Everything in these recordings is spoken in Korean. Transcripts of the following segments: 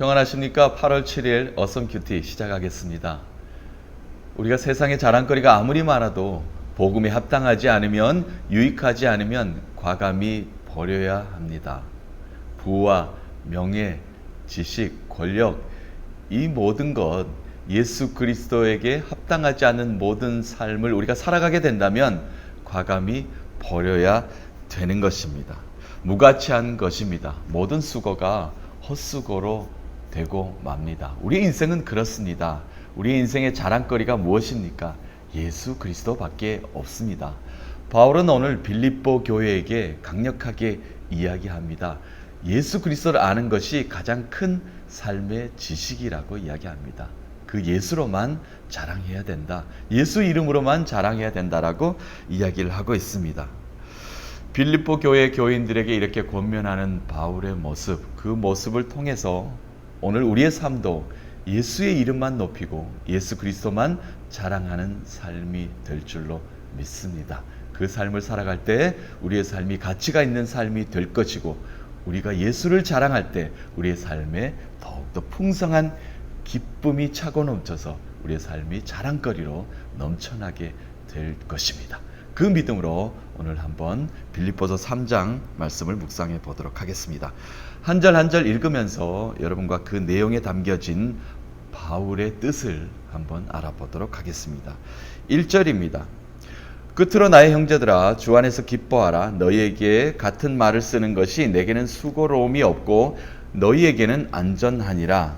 평안하십니까? 8월 7일 어썸 큐티 시작하겠습니다. 우리가 세상에 자랑거리가 아무리 많아도 복음에 합당하지 않으면, 유익하지 않으면 과감히 버려야 합니다. 부와 명예, 지식, 권력, 이 모든 것, 예수 그리스도에게 합당하지 않는 모든 삶을 우리가 살아가게 된다면 과감히 버려야 되는 것입니다. 무가치한 것입니다. 모든 수고가 헛수고로 되고 맙니다. 우리 인생은 그렇습니다. 우리 인생의 자랑거리가 무엇입니까? 예수 그리스도밖에 없습니다. 바울은 오늘 빌립보 교회에게 강력하게 이야기합니다. 예수 그리스도를 아는 것이 가장 큰 삶의 지식이라고 이야기합니다. 그 예수로만 자랑해야 된다. 예수 이름으로만 자랑해야 된다라고 이야기를 하고 있습니다. 빌립보 교회 교인들에게 이렇게 권면하는 바울의 모습, 그 모습을 통해서 오늘 우리의 삶도 예수의 이름만 높이고 예수 그리스도만 자랑하는 삶이 될 줄로 믿습니다. 그 삶을 살아갈 때 우리의 삶이 가치가 있는 삶이 될 것이고, 우리가 예수를 자랑할 때 우리의 삶에 더욱더 풍성한 기쁨이 차고 넘쳐서 우리의 삶이 자랑거리로 넘쳐나게 될 것입니다. 그 믿음으로 오늘 한번 빌립보서 3장 말씀을 묵상해 보도록 하겠습니다. 한 절 한 절 읽으면서 여러분과 그 내용에 담겨진 바울의 뜻을 한번 알아보도록 하겠습니다. 1절입니다. 끝으로 나의 형제들아, 주 안에서 기뻐하라. 너희에게 같은 말을 쓰는 것이 내게는 수고로움이 없고 너희에게는 안전하니라.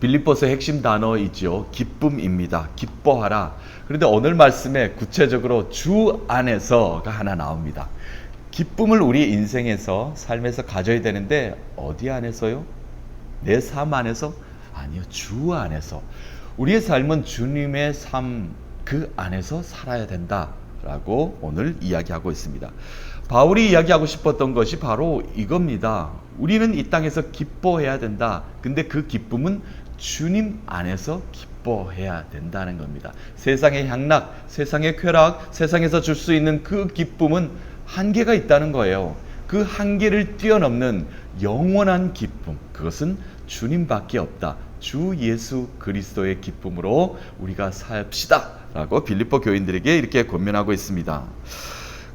빌립보서의 핵심 단어이죠. 기쁨입니다. 기뻐하라. 그런데 오늘 말씀에 구체적으로 주 안에서가 하나 나옵니다. 기쁨을 우리 인생에서, 삶에서 가져야 되는데 어디 안에서요? 내 삶 안에서? 아니요, 주 안에서. 우리의 삶은 주님의 삶, 그 안에서 살아야 된다라고 오늘 이야기하고 있습니다. 바울이 이야기하고 싶었던 것이 바로 이겁니다. 우리는 이 땅에서 기뻐해야 된다. 근데 그 기쁨은 주님 안에서 기뻐해야 된다는 겁니다. 세상의 향락, 세상의 쾌락, 세상에서 줄 수 있는 그 기쁨은 한계가 있다는 거예요. 그 한계를 뛰어넘는 영원한 기쁨, 그것은 주님밖에 없다. 주 예수 그리스도의 기쁨으로 우리가 삽시다 라고 빌립보 교인들에게 이렇게 권면하고 있습니다.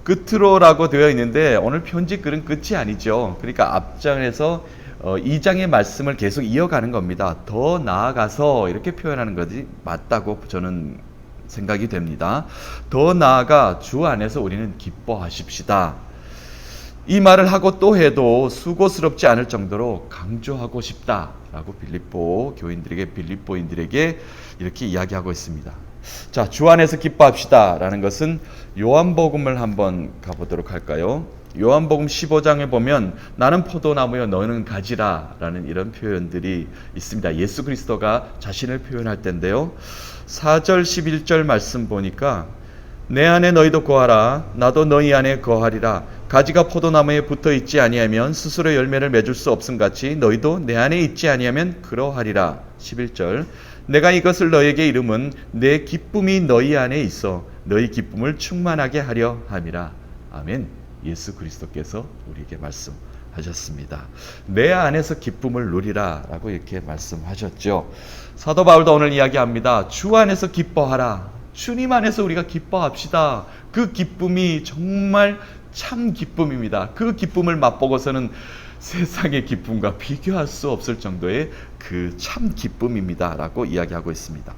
끝으로라고 되어 있는데 오늘 편지 글은 끝이 아니죠. 그러니까 앞장에서 2장의 말씀을 계속 이어가는 겁니다. 더 나아가서 이렇게 표현하는 것이 맞다고 저는 생각이 됩니다. 더 나아가 주 안에서 우리는 기뻐하십시다. 이 말을 하고 또 해도 수고스럽지 않을 정도로 강조하고 싶다라고 빌립보 교인들에게, 빌립보인들에게 이렇게 이야기하고 있습니다. 자, 주 안에서 기뻐합시다 라는 것은 요한복음을 한번 가보도록 할까요? 요한복음 15장에 보면 나는 포도나무여 너는 가지라 라는 이런 표현들이 있습니다. 예수 그리스도가 자신을 표현할 때인데요. 4절 11절 말씀 보니까 내 안에 너희도 거하라. 나도 너희 안에 거하리라. 가지가 포도나무에 붙어 있지 아니하면 스스로 열매를 맺을 수 없음같이 너희도 내 안에 있지 아니하면 그러하리라. 11절 내가 이것을 너희에게 이름은 내 기쁨이 너희 안에 있어 너희 기쁨을 충만하게 하려 함이라. 아멘. 예수 그리스도께서 우리에게 말씀하셨습니다. 내 안에서 기쁨을 누리라 라고 이렇게 말씀하셨죠. 사도 바울도 오늘 이야기합니다. 주 안에서 기뻐하라. 주님 안에서 우리가 기뻐합시다. 그 기쁨이 정말 참 기쁨입니다. 그 기쁨을 맛보고서는 세상의 기쁨과 비교할 수 없을 정도의 그 참 기쁨입니다 라고 이야기하고 있습니다.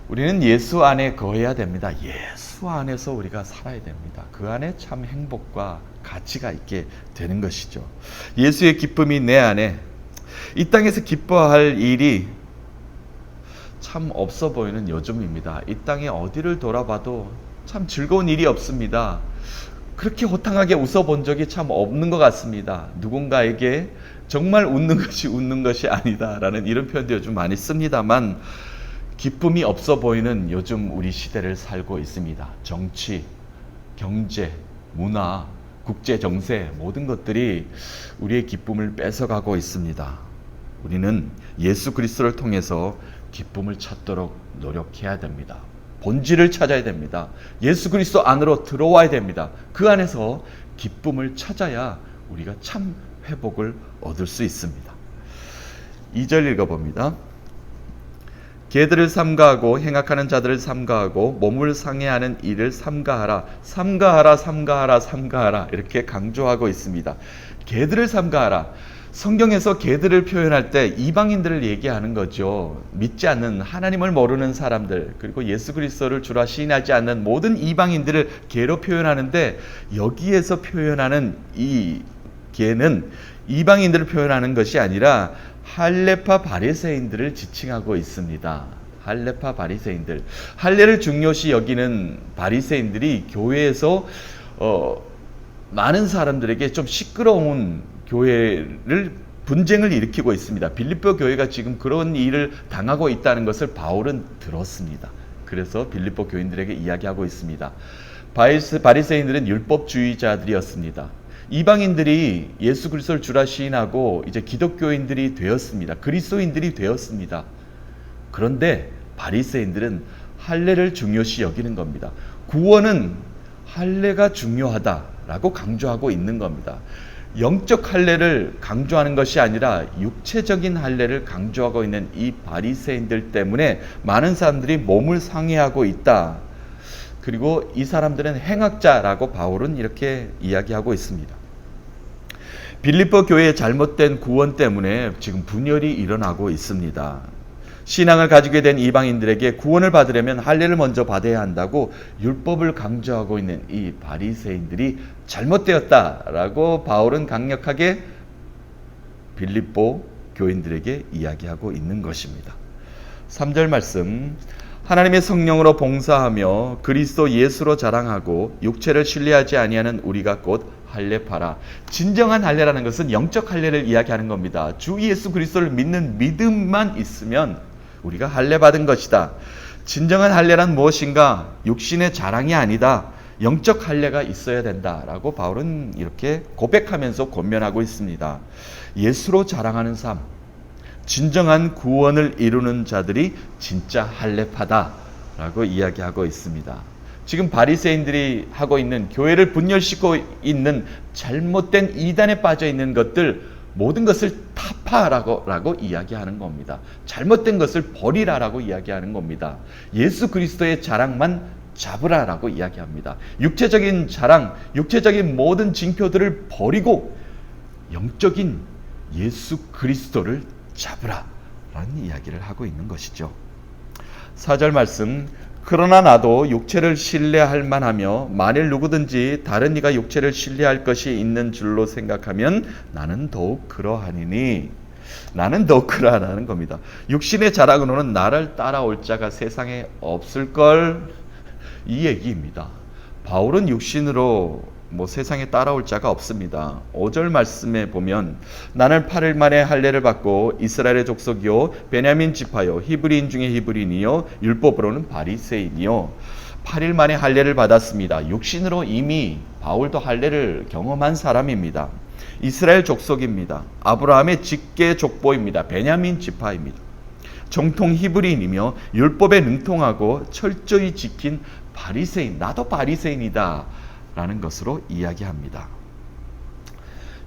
우리는 예수 안에 거해야 됩니다. 예수 안에서 우리가 살아야 됩니다. 그 안에 참 행복과 가치가 있게 되는 것이죠. 예수의 기쁨이 내 안에, 이 땅에서 기뻐할 일이 참 없어 보이는 요즘입니다. 이 땅에 어디를 돌아봐도 참 즐거운 일이 없습니다. 그렇게 호탕하게 웃어본 적이 참 없는 것 같습니다. 누군가에게 정말 웃는 것이 아니다라는 이런 표현도 요즘 많이 씁니다만, 기쁨이 없어 보이는 요즘 우리 시대를 살고 있습니다. 정치, 경제, 문화, 국제 정세, 모든 것들이 우리의 기쁨을 뺏어가고 있습니다. 우리는 예수 그리스도를 통해서 기쁨을 찾도록 노력해야 됩니다. 본질을 찾아야 됩니다. 예수 그리스도 안으로 들어와야 됩니다. 그 안에서 기쁨을 찾아야 우리가 참 회복을 얻을 수 있습니다. 2절 읽어봅니다. 개들을 삼가하고 행악하는 자들을 삼가하고 몸을 상해하는 일을 삼가하라. 삼가하라, 삼가하라, 삼가하라. 이렇게 강조하고 있습니다. 개들을 삼가하라. 성경에서 개들을 표현할 때 이방인들을 얘기하는 거죠. 믿지 않는, 하나님을 모르는 사람들, 그리고 예수 그리스도를 주라 시인하지 않는 모든 이방인들을 개로 표현하는데, 여기에서 표현하는 이 개는 이방인들을 표현하는 것이 아니라 할례파 바리새인들을 지칭하고 있습니다. 할례파 바리새인들, 할례를 중요시 여기는 바리새인들이 교회에서 많은 사람들에게 좀 시끄러운 교회를 분쟁을 일으키고 있습니다. 빌립보 교회가 지금 그런 일을 당하고 있다는 것을 바울은 들었습니다. 그래서 빌립보 교인들에게 이야기하고 있습니다. 바리새인들은 율법주의자들이었습니다. 이방인들이 예수 그리스도를 주라 시인하고 이제 기독교인들이 되었습니다. 그리스도인들이 되었습니다. 그런데 바리새인들은 할례를 중요시 여기는 겁니다. 구원은 할례가 중요하다라고 강조하고 있는 겁니다. 영적 할례를 강조하는 것이 아니라 육체적인 할례를 강조하고 있는 이 바리새인들 때문에 많은 사람들이 몸을 상해하고 있다. 그리고 이 사람들은 행악자라고 바울은 이렇게 이야기하고 있습니다. 빌립보 교회의 잘못된 구원 때문에 지금 분열이 일어나고 있습니다. 신앙을 가지게 된 이방인들에게 구원을 받으려면 할례를 먼저 받아야 한다고 율법을 강조하고 있는 이 바리새인들이 잘못되었다라고 바울은 강력하게 빌립보 교인들에게 이야기하고 있는 것입니다. 3절 말씀, 하나님의 성령으로 봉사하며 그리스도 예수로 자랑하고 육체를 신뢰하지 아니하는 우리가 곧 할례파라. 진정한 할례라는 것은 영적 할례를 이야기하는 겁니다. 주 예수 그리스도를 믿는 믿음만 있으면 우리가 할례 받은 것이다. 진정한 할례란 무엇인가? 육신의 자랑이 아니다. 영적 할례가 있어야 된다라고 바울은 이렇게 고백하면서 권면하고 있습니다. 예수로 자랑하는 삶, 진정한 구원을 이루는 자들이 진짜 할례파다라고 이야기하고 있습니다. 지금 바리새인들이 하고 있는, 교회를 분열시키고 있는 잘못된 이단에 빠져 있는 것들, 모든 것을 타파라고 이야기하는 겁니다. 잘못된 것을 버리라라고 이야기하는 겁니다. 예수 그리스도의 자랑만 잡으라라고 이야기합니다. 육체적인 자랑, 육체적인 모든 징표들을 버리고 영적인 예수 그리스도를 잡으라라는 이야기를 하고 있는 것이죠. 4절 말씀, 그러나 나도 육체를 신뢰할 만하며 만일 누구든지 다른 이가 육체를 신뢰할 것이 있는 줄로 생각하면 나는 더욱 그러하니니, 나는 더욱 그러하라는 겁니다. 육신의 자랑으로는 나를 따라올 자가 세상에 없을걸, 이 얘기입니다. 바울은 육신으로 세상에 따라올 자가 없습니다. 5절 말씀에 보면 나는 8일 만에 할례를 받고 이스라엘의 족속이요 베냐민 지파요 히브리인 중에 히브리인이요 율법으로는 바리새인이요. 8일 만에 할례를 받았습니다. 육신으로 이미 바울도 할례를 경험한 사람입니다. 이스라엘 족속입니다. 아브라함의 직계 족보입니다. 베냐민 지파입니다. 정통 히브리인이며 율법에 능통하고 철저히 지킨 바리새인, 나도 바리새인이다 라는 것으로 이야기합니다.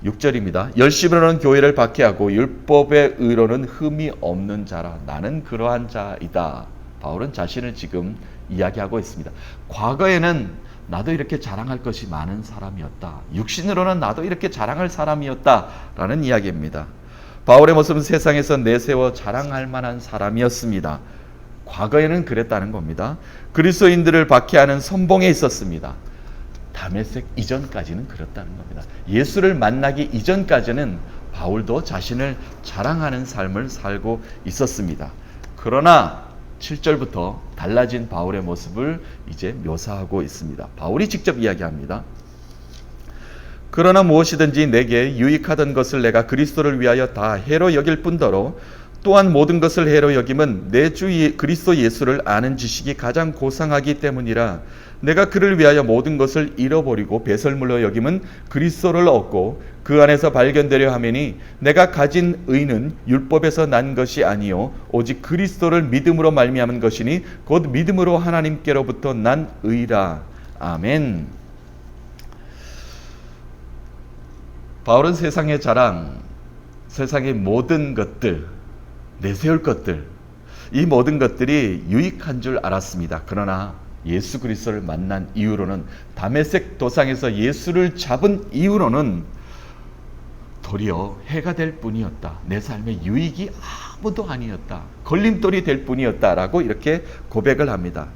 6절입니다. 열심으로는 교회를 박해하고 율법의 의로는 흠이 없는 자라. 나는 그러한 자이다. 바울은 자신을 지금 이야기하고 있습니다. 과거에는 나도 이렇게 자랑할 것이 많은 사람이었다. 육신으로는 나도 이렇게 자랑할 사람이었다 라는 이야기입니다. 바울의 모습은 세상에서 내세워 자랑할 만한 사람이었습니다. 과거에는 그랬다는 겁니다. 그리스도인들을 박해하는 선봉에 있었습니다. 다메섹 이전까지는 그렇다는 겁니다. 예수를 만나기 이전까지는 바울도 자신을 자랑하는 삶을 살고 있었습니다. 그러나 7절부터 달라진 바울의 모습을 이제 묘사하고 있습니다. 바울이 직접 이야기합니다. 그러나 무엇이든지 내게 유익하던 것을 내가 그리스도를 위하여 다 해로 여길 뿐더러 또한 모든 것을 해로 여김은 내 주 그리스도 예수를 아는 지식이 가장 고상하기 때문이라. 내가 그를 위하여 모든 것을 잃어버리고 배설물로 여김은 그리스도를 얻고 그 안에서 발견되려 하매니 내가 가진 의는 율법에서 난 것이 아니요 오직 그리스도를 믿음으로 말미암은 것이니 곧 믿음으로 하나님께로부터 난 의라. 아멘. 바울은 세상의 자랑, 세상의 모든 것들, 내세울 것들, 이 모든 것들이 유익한 줄 알았습니다. 그러나 예수 그리스도를 만난 이후로는, 다메섹 도상에서 예수를 잡은 이후로는 도리어 해가 될 뿐이었다. 내 삶의 유익이 아무도 아니었다. 걸림돌이 될 뿐이었다라고 이렇게 고백을 합니다.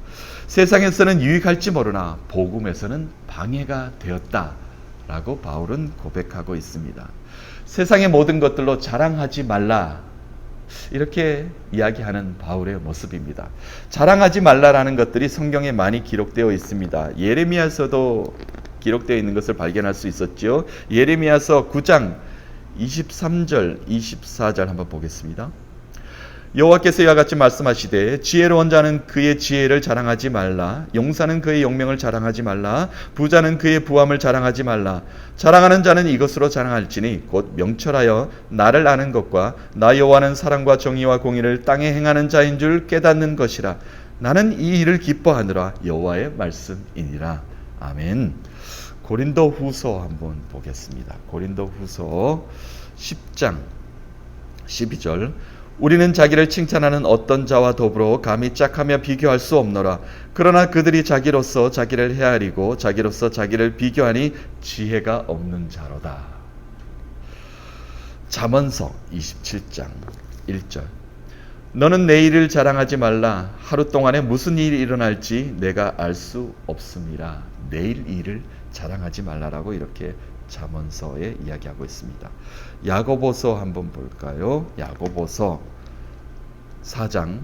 세상에서는 유익할지 모르나 복음에서는 방해가 되었다라고 바울은 고백하고 있습니다. 세상의 모든 것들로 자랑하지 말라, 이렇게 이야기하는 바울의 모습입니다. 자랑하지 말라라는 것들이 성경에 많이 기록되어 있습니다. 예레미야서도 기록되어 있는 것을 발견할 수 있었죠. 예레미야서 9장 23절, 24절 한번 보겠습니다. 여호와께서 이와 같이 말씀하시되 지혜로운 자는 그의 지혜를 자랑하지 말라. 용사는 그의 용명을 자랑하지 말라. 부자는 그의 부함을 자랑하지 말라. 자랑하는 자는 이것으로 자랑할지니 곧 명철하여 나를 아는 것과 나 여호와는 사랑과 정의와 공의를 땅에 행하는 자인 줄 깨닫는 것이라. 나는 이 일을 기뻐하느라 여호와의 말씀이니라. 아멘. 고린도 후서 한번 보겠습니다. 고린도 후서 10장 12절. 우리는 자기를 칭찬하는 어떤 자와 더불어 감히 짝하며 비교할 수 없노라. 그러나 그들이 자기로서 자기를 헤아리고 자기로서 자기를 비교하니 지혜가 없는 자로다. 잠언서 27장 1절. 너는 내일을 자랑하지 말라. 하루 동안에 무슨 일이 일어날지 내가 알 수 없음이라. 내일 일을 자랑하지 말라라고 이렇게 잠언서에 이야기하고 있습니다. 야고보서 한번 볼까요? 야고보서 4장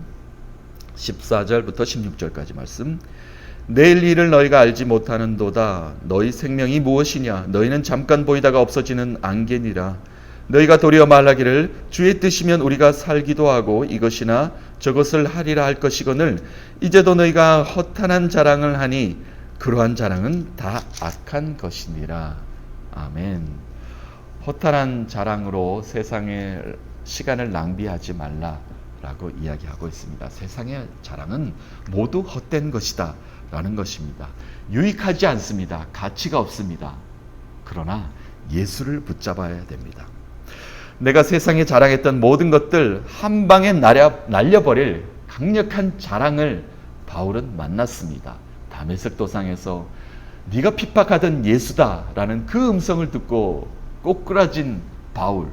14절부터 16절까지 말씀. 내일 일을 너희가 알지 못하는도다. 너희 생명이 무엇이냐? 너희는 잠깐 보이다가 없어지는 안개니라. 너희가 도리어 말하기를 주의 뜻이면 우리가 살기도 하고 이것이나 저것을 하리라 할 것이거늘 이제도 너희가 허탄한 자랑을 하니 그러한 자랑은 다 악한 것이니라. 아멘. 허탄한 자랑으로 세상의 시간을 낭비하지 말라라고 이야기하고 있습니다. 세상의 자랑은 모두 헛된 것이다 라는 것입니다. 유익하지 않습니다. 가치가 없습니다. 그러나 예수를 붙잡아야 됩니다. 내가 세상에 자랑했던 모든 것들 한 방에 날려버릴 강력한 자랑을 바울은 만났습니다. 다메섹 도상에서 네가 핍박하던 예수다라는 그 음성을 듣고 꼬꾸라진 바울,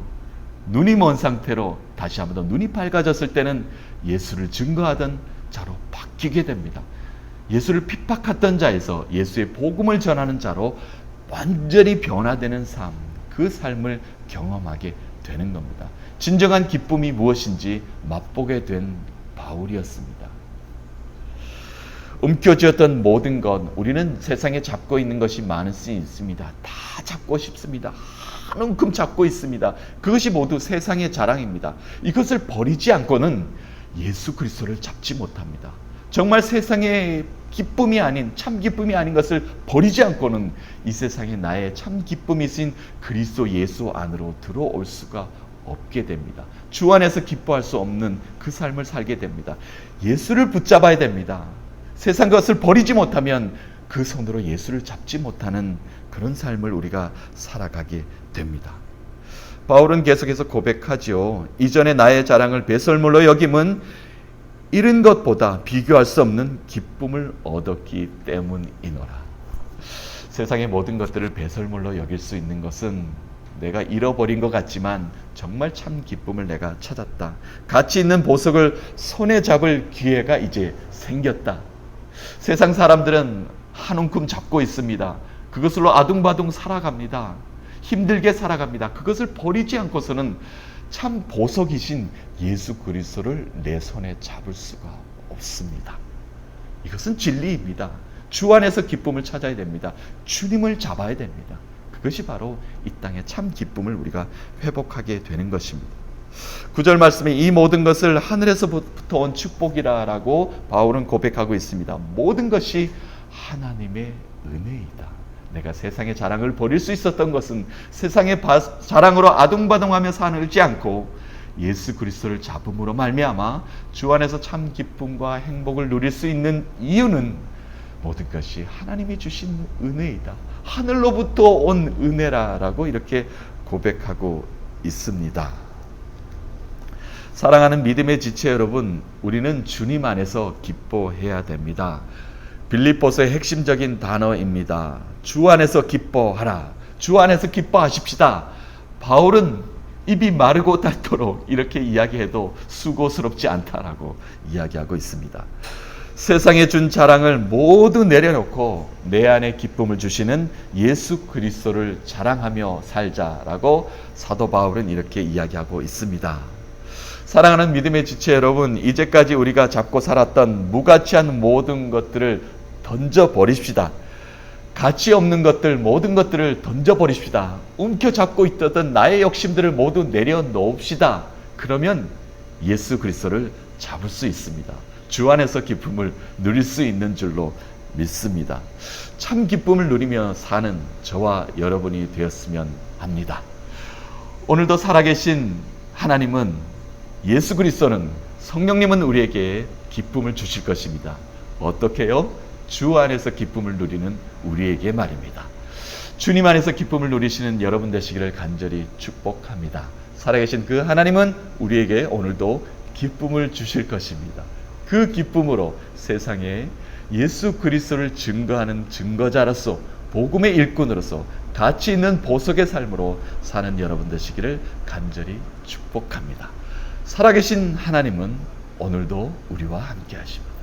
눈이 먼 상태로 다시 한번 더 눈이 밝아졌을 때는 예수를 증거하던 자로 바뀌게 됩니다. 예수를 핍박했던 자에서 예수의 복음을 전하는 자로 완전히 변화되는 삶, 그 삶을 경험하게 되는 겁니다. 진정한 기쁨이 무엇인지 맛보게 된 바울이었습니다. 움켜쥐었던 모든 것, 우리는 세상에 잡고 있는 것이 많을 수 있습니다. 다 잡고 싶습니다. 한 움큼 잡고 있습니다. 그것이 모두 세상의 자랑입니다. 이것을 버리지 않고는 예수 그리스도를 잡지 못합니다. 정말 세상의 기쁨이 아닌, 참 기쁨이 아닌 것을 버리지 않고는 이 세상에 나의 참 기쁨이신 그리스도 예수 안으로 들어올 수가 없게 됩니다. 주 안에서 기뻐할 수 없는 그 삶을 살게 됩니다. 예수를 붙잡아야 됩니다. 세상 것을 버리지 못하면 그 손으로 예수를 잡지 못하는 그런 삶을 우리가 살아가게 됩니다. 바울은 계속해서 고백하지요. 이전에 나의 자랑을 배설물로 여김은 잃은 것보다 비교할 수 없는 기쁨을 얻었기 때문이노라. 세상의 모든 것들을 배설물로 여길 수 있는 것은 내가 잃어버린 것 같지만 정말 참 기쁨을 내가 찾았다. 가치 있는 보석을 손에 잡을 기회가 이제 생겼다. 세상 사람들은 한 움큼 잡고 있습니다. 그것으로 아둥바둥 살아갑니다. 힘들게 살아갑니다. 그것을 버리지 않고서는 참 보석이신 예수 그리스도를 내 손에 잡을 수가 없습니다. 이것은 진리입니다. 주 안에서 기쁨을 찾아야 됩니다. 주님을 잡아야 됩니다. 그것이 바로 이 땅의 참 기쁨을 우리가 회복하게 되는 것입니다. 9절 말씀에 이 모든 것을 하늘에서부터 온 축복이라고 바울은 고백하고 있습니다. 모든 것이 하나님의 은혜이다. 내가 세상의 자랑을 버릴 수 있었던 것은 세상의 자랑으로 아둥바둥하며 살지 않고 예수 그리스도를 잡음으로 말미암아 주 안에서 참 기쁨과 행복을 누릴 수 있는 이유는 모든 것이 하나님이 주신 은혜이다. 하늘로부터 온 은혜라고 이렇게 고백하고 있습니다. 사랑하는 믿음의 지체 여러분, 우리는 주님 안에서 기뻐해야 됩니다. 빌립보서의 핵심적인 단어입니다. 주 안에서 기뻐하라. 주 안에서 기뻐하십시다. 바울은 입이 마르고 닳도록 이렇게 이야기해도 수고스럽지 않다라고 이야기하고 있습니다. 세상에 준 자랑을 모두 내려놓고 내 안에 기쁨을 주시는 예수 그리스도를 자랑하며 살자라고 사도 바울은 이렇게 이야기하고 있습니다. 사랑하는 믿음의 지체 여러분, 이제까지 우리가 잡고 살았던 무가치한 모든 것들을 던져버리십시다. 가치 없는 것들, 모든 것들을 던져버리십시다. 움켜잡고 있던 나의 욕심들을 모두 내려놓읍시다. 그러면 예수 그리스도를 잡을 수 있습니다. 주 안에서 기쁨을 누릴 수 있는 줄로 믿습니다. 참 기쁨을 누리며 사는 저와 여러분이 되었으면 합니다. 오늘도 살아계신 하나님은, 예수 그리스도는, 성령님은 우리에게 기쁨을 주실 것입니다. 어떻게요? 주 안에서 기쁨을 누리는 우리에게 말입니다. 주님 안에서 기쁨을 누리시는 여러분 되시기를 간절히 축복합니다. 살아계신 그 하나님은 우리에게 오늘도 기쁨을 주실 것입니다. 그 기쁨으로 세상에 예수 그리스도를 증거하는 증거자로서, 복음의 일꾼으로서 가치 있는 보석의 삶으로 사는 여러분 되시기를 간절히 축복합니다. 살아계신 하나님은 오늘도 우리와 함께 하십니다.